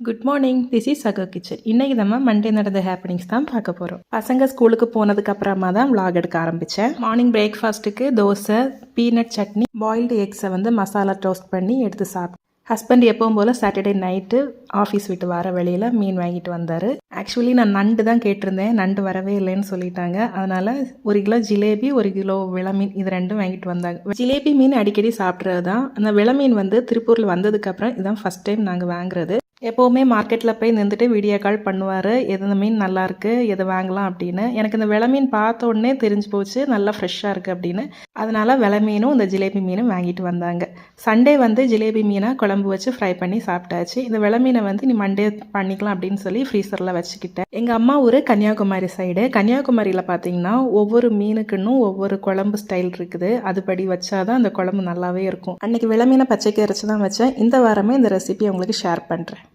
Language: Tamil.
குட் மார்னிங், திஸ் இஸ் சகோ கிச்சன். இன்றைக்கி நம்ம மண்டே நடந்த ஹேப்பனிங்ஸ் தான் பார்க்க போகிறோம். பசங்க ஸ்கூலுக்கு போனதுக்கு அப்புறமா தான் vlog எடுக்க ஆரம்பித்தேன். மார்னிங் பிரேக்ஃபாஸ்ட்டுக்கு தோசை, பீனட் சட்னி, பாயில்டு எக்ஸை மசாலா டோஸ்ட் பண்ணி எடுத்து சாப்பிட்டேன். ஹஸ்பண்ட் எப்பவும் போல் சாட்டர்டே நைட்டு ஆஃபீஸ் விட்டு வர வழியில் மீன் வாங்கிட்டு வந்தார். ஆக்சுவலி நான் நண்டு தான் கேட்டிருந்தேன், நண்டு வரவே இல்லைன்னு சொல்லிட்டாங்க. அதனால் 1 கிலோ ஜிலேபி, 1 கிலோ விளமீன், இது ரெண்டும் வாங்கிட்டு வந்தாங்க. ஜிலேபி மீன் அடிக்கடி சாப்பிட்றது தான். அந்த விளமீன் திருப்பூரில் வந்ததுக்கப்புறம் இதுதான் ஃபஸ்ட் டைம் நாங்கள் வாங்குறது. எப்போவுமே மார்க்கெட்டில் போய் நின்றுட்டு வீடியோ கால் பண்ணுவார், எது மீன் நல்லாயிருக்கு, எது வாங்கலாம் அப்படின்னு. எனக்கு இந்த விளை மீன் பார்த்த உடனே தெரிஞ்சு போச்சு நல்லா ஃப்ரெஷ்ஷாக இருக்குது அப்படின்னு. அதனால் விளை மீனும் இந்த ஜிலேபி மீனும் வாங்கிட்டு வந்தாங்க. சண்டே ஜிலேபி மீனை குழம்பு வச்சு ஃப்ரை பண்ணி சாப்பிட்டாச்சு. இந்த விளை மீனை நீ மண்டே பண்ணிக்கலாம் அப்படின்னு சொல்லி ஃப்ரீசரில் வச்சுக்கிட்டேன். எங்கள் அம்மா ஊர் கன்னியாகுமரி சைடு. கன்னியாகுமரியில் பார்த்தீங்கன்னா ஒவ்வொரு மீனுக்குன்னும் ஒவ்வொரு குழம்பு ஸ்டைல் இருக்குது. அதுபடி வச்சாதான் அந்த குழம்பு நல்லாவே இருக்கும். அன்றைக்கி விளை மீனை பச்சைக்கு அரைச்சி தான் வச்சேன். இந்த வாரமே இந்த ரெசிபி உங்களுக்கு ஷேர் பண்ணுறேன்.